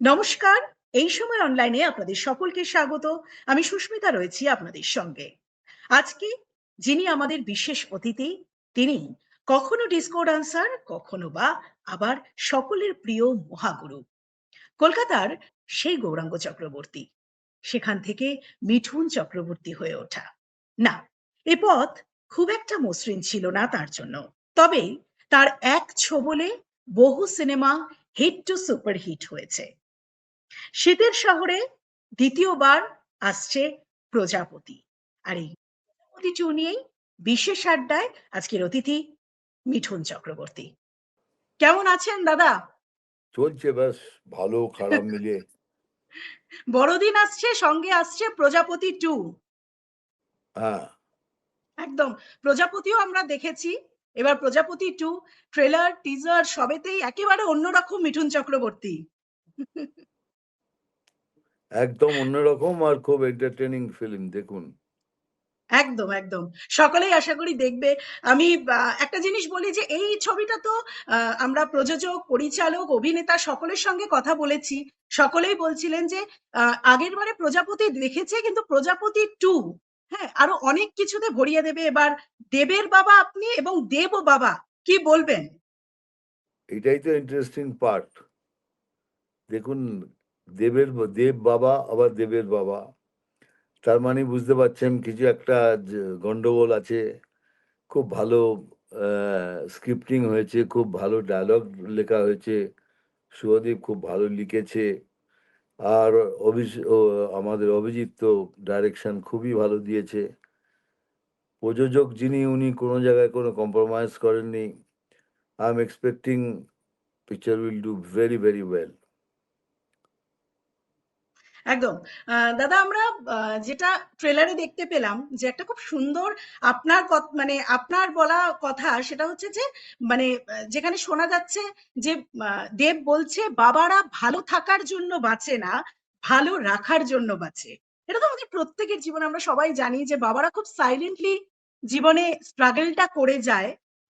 নমস্কার। এই সময় অনলাইনে আপনাদের সকলকে স্বাগত। আমি সুস্মিতা রয়েছি আপনাদের সঙ্গে। আজকে যিনি আমাদের বিশেষ অতিথি, তিনি কখনো ডিস্কো ডান্সার, কখনো বা আবার সকলের প্রিয় মহাগুরু। কলকাতার সেই গৌরাঙ্গ চক্রবর্তী। সেখান থেকে মিঠুন চক্রবর্তী হয়ে ওঠা। না, এ পথ খুব একটা মসৃণ ছিল না তার জন্য। তবে তার এক ছোবলে বহু cinema hit to super hit হয়েছে। শীতের শহরে দ্বিতীয়বার আসছে প্রজাপতি। আর এই প্রজাপতি টু নিয়েই বিশেষ আড্ডায় আজকের অতিথি মিঠুন চক্রবর্তী। কেমন আছেন দাদা? চলছে ব্যাস ভালো খারাপ মিলিয়ে। বড়দিন আসছে, সঙ্গে আসছে প্রজাপতি টু। হ্যাঁ, একদম। প্রজাপতিও আমরা দেখেছি। এবার প্রজাপতি টু ট্রেলার, টিজার সবেতেই একেবারে অন্যরকম মিঠুন চক্রবর্তী। একদম অন্যরকম আর খুব এন্টারটেইনিং ফিল্ম দেখুন। একদম, একদম। সকলেই আশা করি দেখবে। আমি একটা জিনিস বলি যে এই ছবিটা তো আমরা প্রযোজক, পরিচালক, অভিনেতা সকলের সঙ্গে কথা বলেছি। সকলেই বলছিলেন যে আগেরবারে প্রজাপতি দেখেছে কিন্তু প্রজাপতি 2 হ্যাঁ, আরো অনেক কিছুতে ভরিয়ে দেবে এবার। দেবের বাবা আপনি এবং দেবও বাবা। কি বলবেন? এটাই তো ইন্টারেস্টিং পার্ট। দেখুন, দেব বাবা আবার দেবের বাবা, তার মানে বুঝতে পারছেন কিছু একটা গন্ডগোল আছে। খুব ভালো স্ক্রিপ্টিং হয়েছে, খুব ভালো ডায়লগ লেখা হয়েছে, সুহদীপ খুব ভালো লিখেছে। আর আমাদের অভিজিৎ তো ডাইরেকশন খুবই ভালো দিয়েছে। প্রযোজক যিনি, উনি কোনো জায়গায় কোনো কম্প্রোমাইজ করেননি। I am expecting picture will do very very well. একদম। দাদা আমরা যেটা ট্রেলারে দেখতে পেলাম যে একটা খুব সুন্দর আপনার মানে আপনার বলা কথা সেটা হচ্ছে যে মানে যেখানে শোনা যাচ্ছে যে দেব বলছে বাবারা ভালো থাকার জন্য বাঁচে না, ভালো রাখার জন্য বাঁচে। এটা তো আমাদের প্রত্যেকের জীবনে আমরা সবাই জানি যে বাবারা খুব সাইলেন্টলি জীবনে স্ট্রাগলটা করে যায়,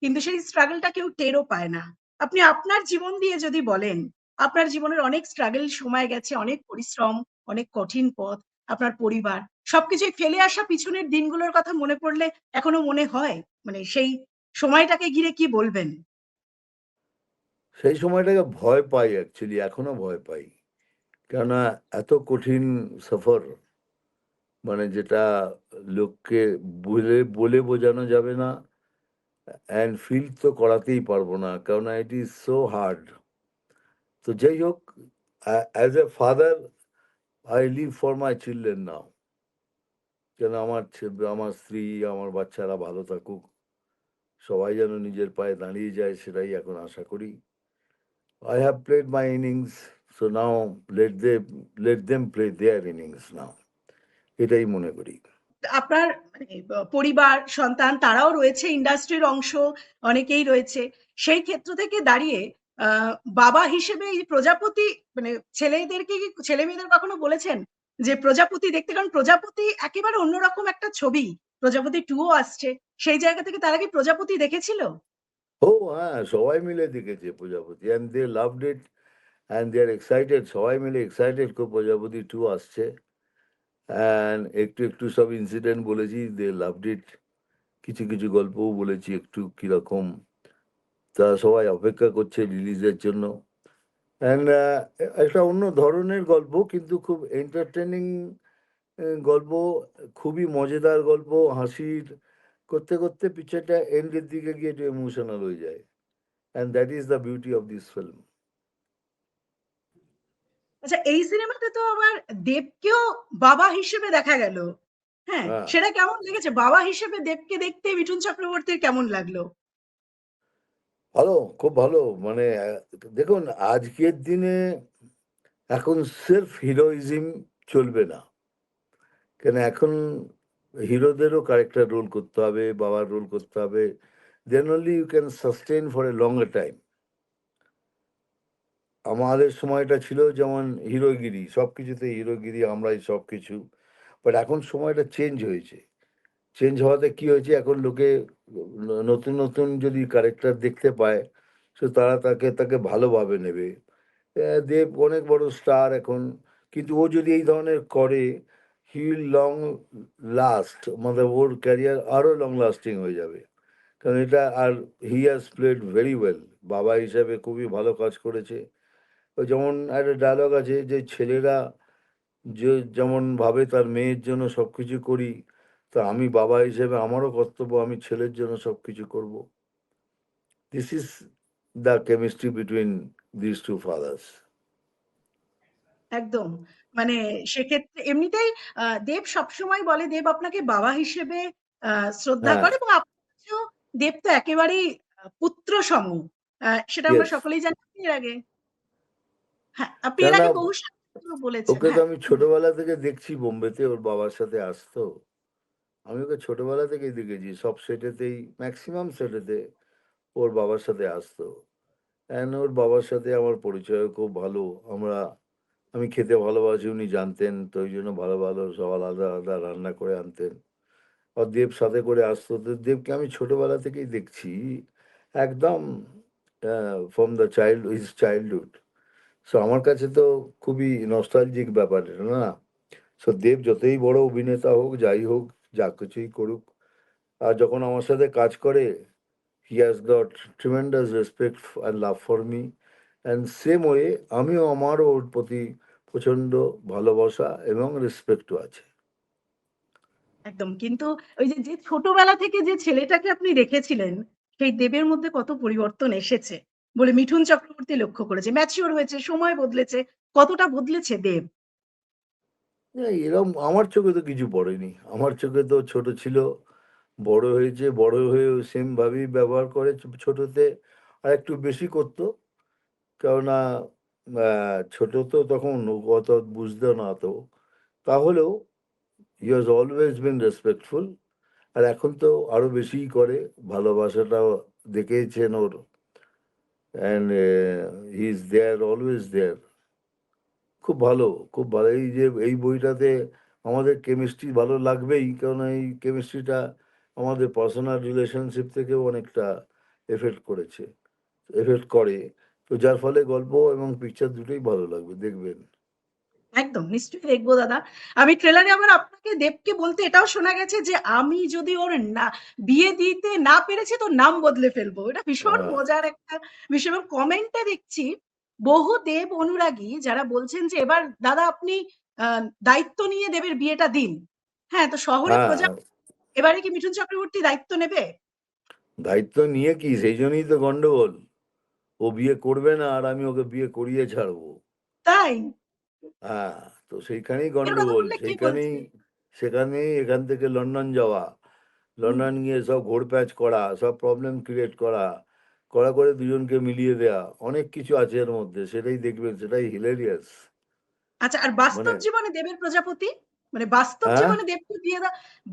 কিন্তু সেই স্ট্রাগলটা কেউ টেরও পায় না। আপনি আপনার জীবন দিয়ে যদি বলেন, আপনার জীবনের অনেক স্ট্রাগল সময় গেছে, অনেক পরিশ্রম, অনেক কঠিন পথ, আপনার পরিবার সবকিছুই ফেলে আসা পিছনের দিনগুলোর কথা মনে পড়লে এখনো মনে হয়? মানে সেই সময়টাকে ঘিরে কি বলবেন? সেই সময়টাকে ভয় পাই, অ্যাকচুয়ালি এখনো ভয় পাই। কেননা এত কঠিন সফর, মানে যেটা লোককে বলে বলে বোঝানো যাবে না, অ্যান্ড ফিল তো করাতেই পারবো না, কেননা ইট ইজ সো হার্ড। তো যাই হোক, as a father I live for my children now. কেন আমার স্ত্রী, আমার বাচ্চারা ভালো থাকুক, সবাই যেন নিজের পায়ে দাঁড়িয়ে যায়, সেটাই এখন আশা করি। I have played my innings, so now let them play their innings now. এটাই মনে করি। আপনার মানে পরিবার, সন্তান তারাও রয়েছে ইন্ডাস্ট্রির অংশ, অনেকেই রয়েছে। সেই ক্ষেত্র থেকে দাঁড়িয়ে আ বাবা হিসেবে এই প্রজাপতি মানে ছেলেদেরকে কি ছেলেমেয়েদের কখনো বলেছেন যে প্রজাপতি দেখতে? কারণ প্রজাপতি একেবারে অন্যরকম একটা ছবি। প্রজাপতি 2 ও আসছে। সেই জায়গা থেকে তারা কি প্রজাপতি দেখেছিল? ও হ্যাঁ, সবাই মিলে দেখেছে Projapoti, and they loved it, and they are excited, সবাই মিলে এক্সাইটেড খুব প্রজাপতি 2 আসছে। অ্যান্ড একটু একটু সব ইনসিডেন্ট বলেছি, দে লাভড ইট। কিছু কিছু গল্পও বলেছি একটু কিরকম, তা সবাই অপেক্ষা করছে রিলিজের জন্য। অ্যান্ড একটা অন্য ধরনের গল্প, কিন্তু খুব এন্টারটেনিং গল্প, খুবই মজাদার গল্প, হাসির করতে করতে পিকচারটা এন্ডের দিকে গিয়ে একটু ইমোশনাল হয়ে যায়। And that is the beauty of this film. আচ্ছা এই সিনেমাতে তো আবার দেবকেও বাবা হিসেবে দেখা গেল। হ্যাঁ, হ্যাঁ, সেটা কেমন লেগেছে? বাবা হিসেবে দেবকে দেখতে মিঠুন চক্রবর্তীর কেমন লাগলো? ভালো, খুব ভালো। মানে দেখুন, আজকের দিনে এখন সির্ফ হিরোইজম চলবে না। কেন এখন হিরোদেরও ক্যারেক্টার রোল করতে হবে, বাবার রোল করতে হবে। Then only you can sustain for a longer time. আমাদের সময়টা ছিল যেমন হিরোগিরি, সবকিছুতে হিরোগিরি, আমরাই সবকিছু। বাট এখন সময়টা চেঞ্জ হয়েছে। চেঞ্জ হওয়াতে কি হয়েছে, এখন লোকে নতুন নতুন যদি ক্যারেক্টার দেখতে পায়, সো তারা তাকে তাকে ভালোভাবে নেবে। দেব অনেক বড় স্টার এখন। কিন্তু ও যদি এই ধরনের করে, হি উইল লং লাস্ট, মানে ওর ক্যারিয়ার আরো লং লাস্টিং হয়ে যাবে। কারণ এটা আর he has played very well. বাবা হিসাবে খুবই ভালো কাজ করেছে। ওই যেমন একটা ডায়লগ আছে যে ছেলেরা যে যেমন ভাবে তার মেয়ের জন্য সবকিছু করি, তো আমি বাবা হিসেবে আমারও কর্তব্য আমি ছেলের জন্য সবকিছু করব। This is the chemistry between this two fathers. একদম। মানে সেক্ষেত্রে এমনিতেই দেব সবসময় বলে দেব আপনাকে বাবা হিসেবে শ্রদ্ধা হ্যাঁ, করে এবং আপনার কাছেও দেব তো একেবারেই পুত্র সম। সেটা আমরা ইয়েস। সকলেই জানি। আপনি এর আগে হ্যাঁ, আপনি এর কেননা আগে বহু সাক্ষাৎকারেও বলেছেন। ওকে তো হ্যাঁ, আমি ছোটবেলা থেকে দেখছি বোম্বেতে ওর বাবার সাথে আসতো। আমি ওকে ছোটবেলা থেকেই দেখেছি। সব সেটেতেই, ম্যাক্সিমাম সেটেতে ওর বাবার সাথে আসতো। অ্যান্ড ওর বাবার সাথে আমার পরিচয়ও খুব ভালো। আমরা আমি খেতে ভালোবাসি, উনি জানতেন। তো ওই জন্য ভালো, ভালো সব আলাদা, আলাদা রান্না করে আনতেন। আর দেব সাথে করে আসতো। তো দেবকে আমি ছোটবেলা থেকেই দেখছি। একদম from the his childhood. So আমার কাছে তো খুবই নস্টালজিক ব্যাপার এটা না? সো দেব যতই বড় অভিনেতা হোক, যাই হোক, যা কিছুই করুক, আর যখন আমার সাথে কাজ করে, he has got tremendous respect and love for me. And same way আমিও আমারও ওর প্রতি প্রচণ্ড ভালোবাসা এবং রেসপেক্টও আছে। একদম। কিন্তু ওই যে, যে ছোটবেলা থেকে যে ছেলেটাকে আপনি রেখেছিলেন, সেই দেবের মধ্যে কত পরিবর্তন এসেছে বলে মিঠুন চক্রবর্তী লক্ষ্য করেছে। ম্যাচিউর হয়েছে, সময় বদলেছে। কতটা বদলেছে দেব? না, এরম আমার চোখে তো কিছু পড়েনি। আমার চোখে তো ছোট ছিল, বড় হয়েছে, বড় হয়েও সেম ভাবেই ব্যবহার করে। ছোটতে আরেকটু বেশি করত। কেননা ছোট তো তখন ও অত বুঝতো না অত। তাহলেও he has always been respectful. আর এখন তো আরো বেশিই করে। ভালোবাসাটাও দেখিয়েছেন ওর। And he is there, always there. খুব ভালো, খুব ভালো। এই যে এই বইটাতে আমাদের কেমিস্ট্রি ভালো লাগবেই। কারণ এই কেমিস্ট্রিটা আমাদের পার্সোনাল রিলেশনশিপ থেকেও অনেকটা এফেক্ট করেছে, এফেক্ট করে। তো যার ফলে গল্প এবং পিকচার দুটোই ভালো লাগবে, দেখবেন। একদম নিশ্চয়ই দেখবো দাদা। আমি ট্রেলারে আবার আপনাকে দেবকে বলতে এটাও শোনা গেছে যে, "আমি যদি ওর না বিয়ে দিতে না পেরেছি তো নাম বদলে ফেলবো।" এটা ভীষণ হ্যাঁ, মজার একটা বিষয় এবং কমেন্টে দেখছি বহু দেব অনুরাগী যারা বলছেন যে, "এবার দাদা আপনি আ দায়িত্ব নিয়ে দেবের বিয়েটা দিন।" হ্যাঁ, তো শহরে হ্যাঁ, খোঁজা এবারে কি মিঠুন চক্রবর্তী দায়িত্ব নেবে? দায়িত্ব নিয়ে কি সেই জন্যই তো গন্ডগোল। ও বিয়ে করবে না আর আমি ওকে বিয়ে করিয়ে ছাড়বো। তাই? হ্যাঁ, তো সেইখানেই এর কথা গন্ডগোল। বললে কে সেইখানেই বলছে? সেখানেই এখান থেকে লন্ডন যাওয়া। হুম। লন্ডন গিয়ে সব ঘোরপ্যাচ করা, সব প্রবলেম ক্রিয়েট করা, করে দুজনকে মিলিয়ে দেয়া। অনেক কিছু আছে এর মধ্যে। সেটাই দেখবেন, সেটাই হিলেরিয়াস। আচ্ছা আর মানে বাস্তব জীবনে দেবের প্রজাপতি? মানে বাস্তব হ্যাঁ? জীবনে দেবকে বিয়ে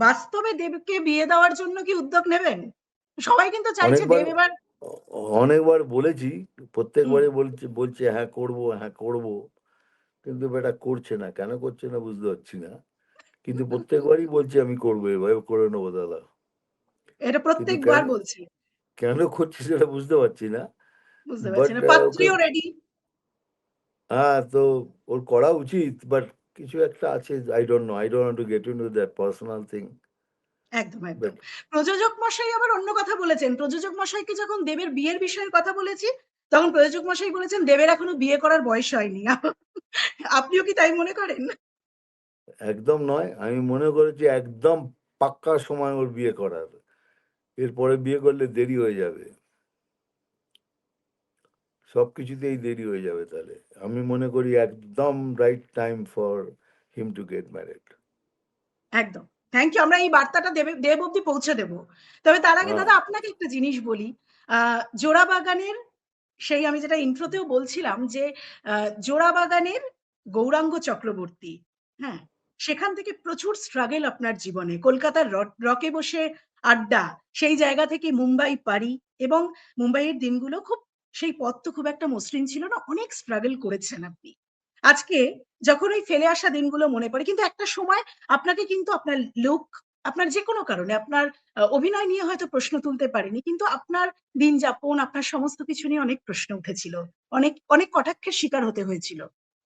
বাস্তবে দেবকে বিয়ে দেওয়ার জন্য কি উদ্যোগ নেবেন? সবাই কিন্তু চাইছে অনেকবার দেব এবার অ অনেকবার বলেছি। হুম, প্রত্যেকবারই বলছে হ্যাঁ করব, হ্যাঁ করব। কিন্তু বেটা করছে না। কেন করছে না বুঝতে পারছি না। কিন্তু প্রত্যেকবারই বলছে আমি করব, এভাবে করে নেবো দাদা। এটা কিন্তু প্রত্যেকবার বলছে। কেন করছে সেটা বুঝতে পারছি না। বুঝতে পারছি বাট না। ওকে পাত্রীও রেডি। হ্যাঁ, তো ওর করা উচিত। বাট কিছু একটা আছে। I don't want to get into that personal thing. একদম, একদম। বাট প্রযোজক মশাই আবার অন্য কথা বলেছেন। প্রযোজক মশাইকে যখন দেবের বিয়ের বিষয়ে কথা বলেছি, তখন প্রযোজক মশাই বলেছেন দেবের এখনো বিয়ে করার বয়স হয়নি। আপনিও কি তাই মনে করেন? একদম নয়। আমি মনে করেছি একদম পাক্কা সময় ওর বিয়ে করার। এরপরে বিয়ে করলে দেরি হয়ে যাবে। সবকিছুতেই দেরি হয়ে যাবে তাহলে। আমি মনে করি একদম right time for him to get married. একদম। Thank you. আমরা এই বার্তাটা দেব অব্দি পৌঁছে দেব। তবে তার আগে হ্যাঁ, দাদা আপনাকে একটা জিনিস বলি। আ জোড়াবাগানের সেই আমি যেটা ইন্ট্রোতেও বলছিলাম যে, আ জোড়াবাগানের গৌরাঙ্গ চক্রবর্তী, হ্যাঁ? সেখান থেকে প্রচুর স্ট্রাগল আপনার জীবনে। কলকাতার রকে বসে আড্ডা, সেই জায়গা থেকে মুম্বাই পাড়ি এবং মুম্বাইয়ের দিনগুলো খুব সেই পথ তো খুব একটা মসৃণ ছিল না। অনেক স্ট্রাগল করেছেন আপনি। আজকে যখন ওই ফেলে আসা দিনগুলো মনে পড়ে কিন্তু একটা সময় আপনাকে কিন্তু আপনার লুক আপনার যেকোনো কারণে আপনার অভিনয় নিয়ে হয়তো প্রশ্ন তুলতে পারিনি। কিন্তু আপনার দিনযাপন, আপনার সমস্ত কিছু নিয়ে অনেক প্রশ্ন উঠেছিল। অনেক কটাক্ষের শিকার হতে হয়েছিল।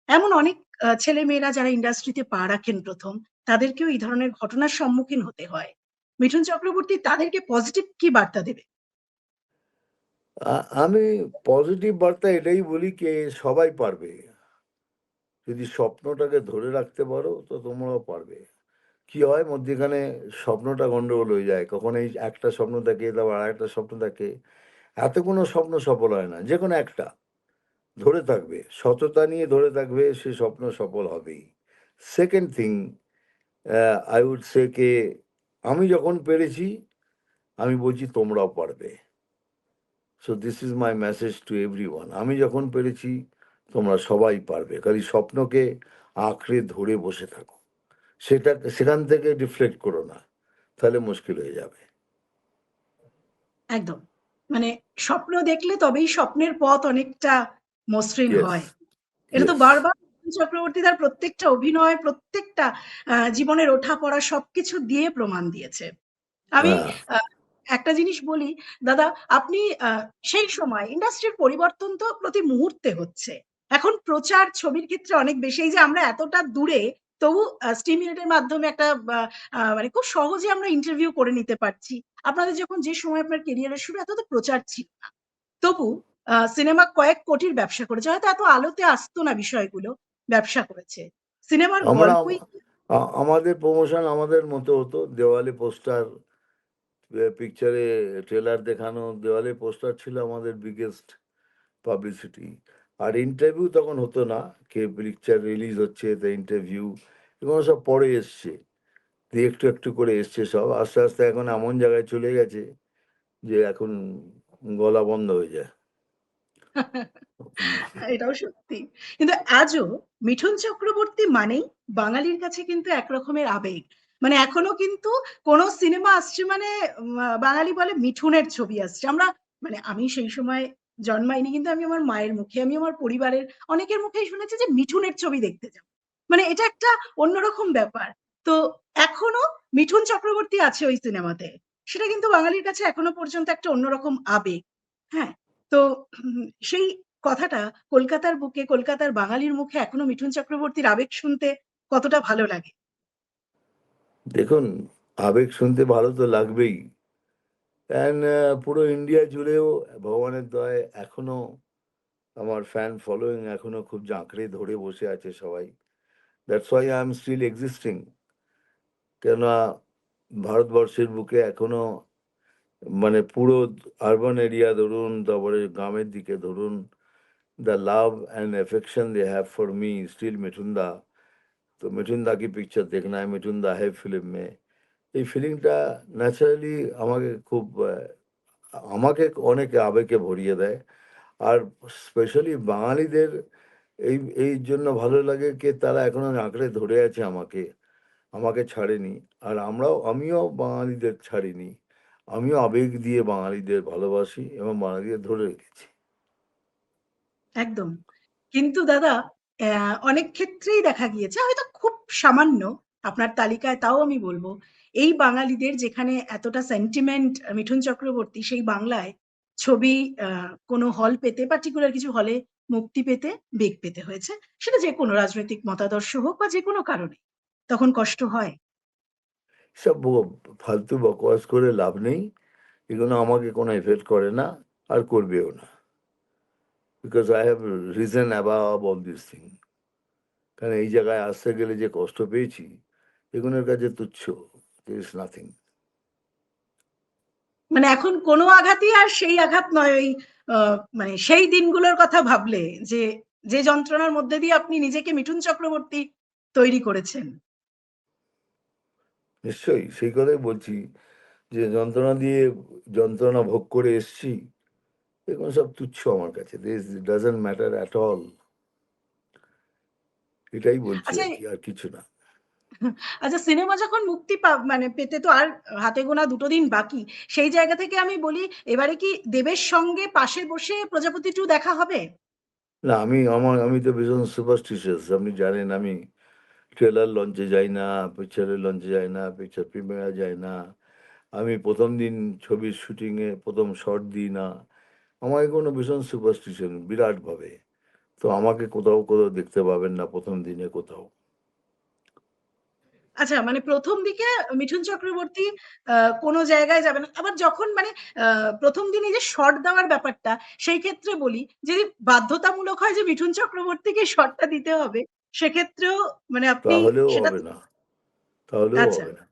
এমন অনেক ছেলেমেয়েরা যারা ইন্ডাস্ট্রিতে পা রাখেন ১ম, তাদেরকেও এই ধরনের ঘটনার সম্মুখীন হতে হয়। মিঠুন চক্রবর্তী তাদেরকে পজিটিভ কি বার্তা দেবে? আ আমি পজিটিভ বার্তা এটাই বলি কে সবাই পারবে। যদি স্বপ্নটাকে ধরে রাখতে পারো তো তোমরাও পারবে। কি হয় মধ্যিখানে স্বপ্নটা গন্ডগোল হয়ে যায়। কখন এই একটা স্বপ্ন দেখে তারপর আরেকটা স্বপ্ন দেখে। এত কোনো স্বপ্ন সফল হয় না। যেকোনো একটা ধরে থাকবে। সততা নিয়ে ধরে থাকবে সে স্বপ্ন সফল হবেই। Second thing I would say কে আমি যখন পেরেছি আমি বলছি তোমরাও পারবে। So this is my message to everyone. আমি যখন পেরেছি তোমরা সবাই পারবে। খালি স্বপ্নকে আঁকড়ে ধরে বসে থাকো। সেখান থেকে ডিফ্লেক্ট করো না। তাহলে মুশকিল হয়ে যাবে। একদম। মানে স্বপ্ন দেখলে তবেই স্বপ্নের পথ অনেকটা মসৃণ ইয়েস, হয়। এটা তো ইয়েস। বারবার মিঠুন চক্রবর্তী তার প্রত্যেকটা অভিনয়, প্রত্যেকটা জীবনের ওঠা-পড়া সবকিছু দিয়ে প্রমাণ দিয়েছে। আমি হ্যাঁ, আ একটা জিনিস বলি, দাদা আপনি আ সেই সময় ইন্ডাস্ট্রির পরিবর্তন তো প্রতি মুহূর্তে হচ্ছে। এখন প্রচার ছবির ক্ষেত্রে অনেক বেশি। এই যে আমরা এতটা দূরে তবু স্টিমিউলেট এর মাধ্যমে একটা বা মানে খুব সহজে আমরা ইন্টারভিউ করে নিতে পারছি। আপনাদের যখন যে সময় আপনার ক্যারিয়ারের শুরু এত তো প্রচার ছিল না। তবু সিনেমা কয়েক কোটির ব্যবসা করেছে। হয়তো এত আলোতে আসতো না বিষয়গুলো, ব্যবসা করেছে। সিনেমার আমরা গল্পই আমাদের প্রমোশন আমাদের মতো হতো। দেওয়ালে পোস্টার, পিকচারে ট্রেলার দেখানো, দেওয়ালে পোস্টার ছিল আমাদের বিগেস্ট পাবলিসিটি। আর ইন্টারভিউ তখন হতো না। পিকচার রিলিজ হচ্ছে, তো ইন্টারভিউ এগুলো সব পরে এসছে। দিয়ে একটু, একটু করে এসছে সব। আস্তে, আস্তে এখন এমন জায়গায় চলে গেছে যে এখন গলা বন্ধ হয়ে যায়। হুম, এটাও সত্যি। কিন্তু আজও মিঠুন চক্রবর্তী মানেই বাঙালির কাছে কিন্তু এক রকমের আবেগ। মানে এখনো কিন্তু কোন সিনেমা আসছে মানে বাঙালি বলে মিঠুনের ছবি আসছে। মানে আমি সেই সময় জন্মাইনি কিন্তু আমি আমার মায়ের মুখে, আমি আমার পরিবারের অনেকের মুখেই শুনেছি যে মিঠুনের ছবি দেখতে যাবো। মানে এটা একটা অন্যরকম ব্যাপার। তো এখনো মিঠুন চক্রবর্তী আছে ওই সিনেমাতে। সেটা কিন্তু বাঙালির কাছে এখনো পর্যন্ত একটা অন্যরকম আবেগ। হ্যাঁ? তো সেই কথাটা কলকাতার বুকে কলকাতার বাঙালির মুখে এখনো মিঠুন চক্রবর্তীর আবেগ শুনতে কতটা ভালো লাগে। দেখুন আবেগ শুনতে ভালো তো লাগবেই। অ্যান্ড পুরো ইন্ডিয়া জুড়েও ভগবানের দয়ায় এখনো আমার ফ্যান ফলোইং এখনো খুব জাঁকড়ে ধরে বসে আছে সবাই। That's why I am still existing. কেননা ভারতবর্ষের বুকে এখনো মানে পুরো আরবান এরিয়া ধরুন, তারপরে গ্রামের দিকে ধরুন, the love and affection they have for me still Mithun दा। तो मिठुन दा की पिक्चर देखना है, मिठुन दा है फिल्म में। এই ফিলিংটা ন্যাচারালি আমাকে খুব আমাকে অনেক আবেগে ভরিয়ে দেয়। আর স্পেশালি বাঙালিদের এই এই জন্য ভালো লাগে কি তারা এখনো আঁকড়ে ধরে আছে আমাকে। আমাকে ছাড়েনি। আর আমিও বাঙালিদের ছাড়িনি। আমিও আবেগ দিয়ে বাঙালিদের ভালোবাসি এবং বাঙালিদের ধরে রেখেছি। একদম। কিন্তু দাদা অনেক ক্ষেত্রেই দেখা গিয়েছে হয়তো খুব সামান্য আপনার তালিকায় তাও আমি বলব, এই বাঙালিদের যেখানে এতটা সেন্টিমেন্ট মিঠুন চক্রবর্তী সেই বাংলায় ছবি আ কোনো হল পেতে পার্টিকুলার কিছু হলে মুক্তি পেতে বেগ পেতে হয়েছে। সেটা যেকোনো রাজনৈতিক মতাদর্শ হোক বা যেকোনো কারণে। তখন কষ্ট হয়। সব ফালতু বকওয়াস করে লাভ নেই। এগুলো আমাকে কোনো এফেক্ট করে না আর করবেও না। Because I have risen above all these things. কারণ এই জায়গায় আসতে গেলে যে কষ্ট পেয়েছি, এগুলোর কাছে তুচ্ছ। There is nothing. মানে এখন কোনো আঘাতই আর সেই আঘাত নয় ওই আ মানে সেই দিনগুলোর কথা ভাবলে যে, যে যন্ত্রণার মধ্যে দিয়ে আপনি নিজেকে মিঠুন চক্রবর্তী তৈরি করেছেন। নিশ্চয়ই সেই কথাই বলছি যে যন্ত্রণা ভোগ করে এসছি। এগুলো সব তুচ্ছ আমার কাছে। This doesn't matter at all. এটাই বলছি আচ্ছা আরকি, আর কিছু না। আচ্ছা সিনেমা যখন মুক্তি মানে পেতে তো আর হাতে গোনা ২ টো দিন বাকি। সেই জায়গা থেকে আমি বলি এবারে কি দেবের সঙ্গে পাশে বসে প্রজাপতি 2 দেখা হবে? না আমি তো ভীষণ superstitious আপনি জানেন আমি ট্রেলার লঞ্চে যাই না, পিকচারের লঞ্চে যাই না, পিকচার প্রিমিয়ার যাই না। আমি ১ম দিন ছবির শুটিংয়ে ১ম শট দিই না। আমার এগুলো ভীষণ সুপারস্টিশন বিরাটভাবে। তো আমাকে কোথাও দেখতে পাবেন না ১ম দিনে কোথাও। আচ্ছা, মানে ১ম দিকে মিঠুন চক্রবর্তী আ কোন জায়গায় যাবে না। আবার যখন মানে আ ১ম দিন এই যে শট দেওয়ার ব্যাপারটা, সেই ক্ষেত্রে বলি যদি বাধ্যতামূলক হয় যে মিঠুন চক্রবর্তীকে শটটা দিতে হবে, সেক্ষেত্রেও মানে আপনি তাহলেও সেটা হবে না, তাহলেও আচ্ছা, হবে না।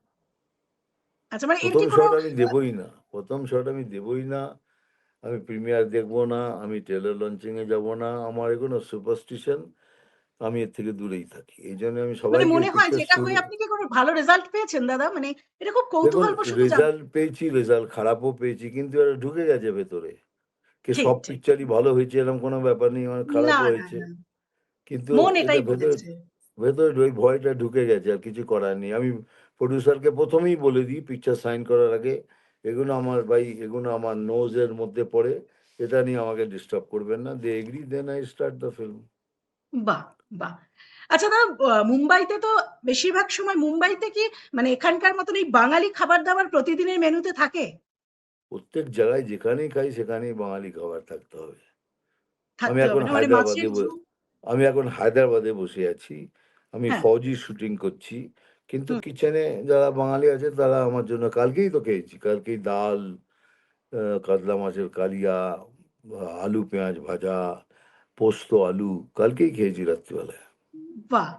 আচ্ছা মানে এর ১ম কি কোনো শট আমি দেবই না। ১ম শট আমি দেবই না। আমি প্রিমিয়ার দেখব না, আমি ট্রেলার লঞ্চিং এ যাব না। আমার এগুলো সুপারস্টিশন। আমি এর থেকে দূরেই থাকি। এইজন্য আমি মানে সবাইকে মনে হয় যে পিকচার এটা শুরু হয়ে আপনি কি কোনো ভালো রেজাল্ট পেয়েছেন দাদা? মানে এটা খুব দেখুন কৌতূহলবশত রেজাল্ট পেয়েছি, রেজাল্ট খারাপও পেয়েছি। কিন্তু এটা ঢুকে গেছে ভেতরে। ঠিক, সব ঠিক। পিকচারই ভালো হয়েছে এরকম কোনো ব্যাপার নেই। অনেক না, খারাপও না, হয়েছে। না। কিন্তু মন এটা এটাই ভেতরে বলেছে। ভেতরে ওই ভয়টা ঢুকে গেছে। আর কিছু করার নেই। আমি প্রোডিউসারকে ১ম এই বলে দিই পিকচার সাইন করার আগে, "এগুলো আমার ভাই এগুলো আমার নোজ এর মধ্যে পড়ে। এটা নিয়ে আমাকে ডিস্টার্ব করবেন না।" They agree, then I start the film. বাহ! বাহ! আচ্ছা দাদা মুম্বাইতে তো বেশিরভাগ সময় মুম্বাইতে কি মানে এখানকার মতন এই বাঙালি খাবার-দাবার প্রতিদিনের মেনুতে থাকে? প্রত্যেক জায়গায় যেখানেই খাই সেখানেই বাঙালি খাবার থাকতে হবে। আমি থাকতে হবে এখন না? মানে হায়দ্রাবাদে মাছের আমি এখন হায়দ্রাবাদে বসে আছি। আমি হ্যাঁ, 'ফৌজি' শুটিং করছি। কিন্তু হুম, কিচেনে যারা বাঙালি আছে তারা আমার জন্য কালকেই তো খেয়েছি। কালকেই ডাল, কাতলা মাছের কালিয়া, আলু পেঁয়াজ ভাজা, পোস্ত আলু কালকেই খেয়েছি রাত্রিবেলায়। বাহ!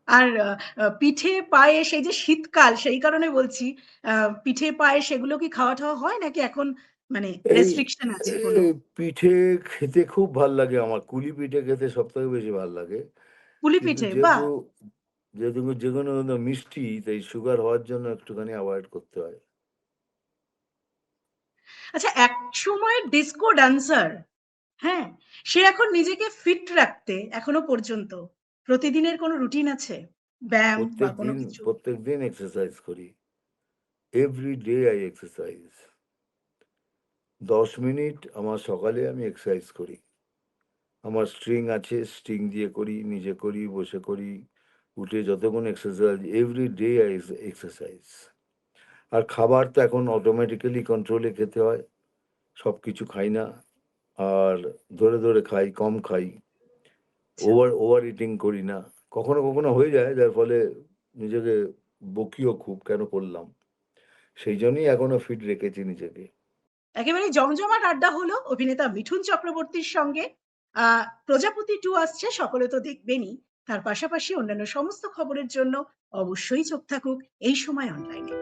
আর আ আ পিঠে, পায়েস এই যে শীতকাল সেই কারণে বলছি আ পিঠে, পায়েস এগুলো কি খাওয়া-টাওয়া হয় নাকি এখন মানে এই রেস্ট্রিকশন আছে কোনো? এই পিঠে খেতে খুব ভাল লাগে আমার। কুলি পিঠে খেতে সবথেকে বেশি ভাল লাগে। পুলি কিন্তু পিঠে, বাহ! যেহেতু যেকোনো মিষ্টি তাই সুগার হওয়ার জন্য একটুখানি এভয়েড করতে হয়। আচ্ছা একসময়ের ডিস্কো ড্যান্সার, হ্যাঁ? সে এখন নিজেকে ফিট রাখতে এখনো পর্যন্ত প্রতিদিনের কোনো রুটিন আছে? ব্যায়াম বা কোনো কিছু? প্রত্যেকদিন এক্সারসাইজ করি। Every day I exercise. ১০ minute আমার সকালে আমি এক্সারসাইজ করি। আমার স্ট্রিং আছে, স্ট্রিং দিয়ে করি, নিজে করি, বসে করি, উঠে যতক্ষণ exercise every day I exercise. আর খাবার তো এখন অটোমেটিক্যালি কন্ট্রোলে খেতে হয়। সবকিছু খাই না। আর ধরে খাই, কম খাই। আচ্ছা। ওভার ইটিং করি না। কখনো হয়ে যায় যার ফলে নিজেকে বকিও খুব কেন করলাম? সেইজন্যই এখনো ফিট রেখেছি নিজেকে। একেবারেই জমজমাট আড্ডা হলো অভিনেতা মিঠুন চক্রবর্তীর সঙ্গে। আ 'প্রজাপতি 2' আসছে সকলে তো দেখবেনই। তার পাশাপাশি অন্যান্য সমস্ত খবরের জন্য অবশ্যই চোখ থাকুক এই সময় অনলাইনে।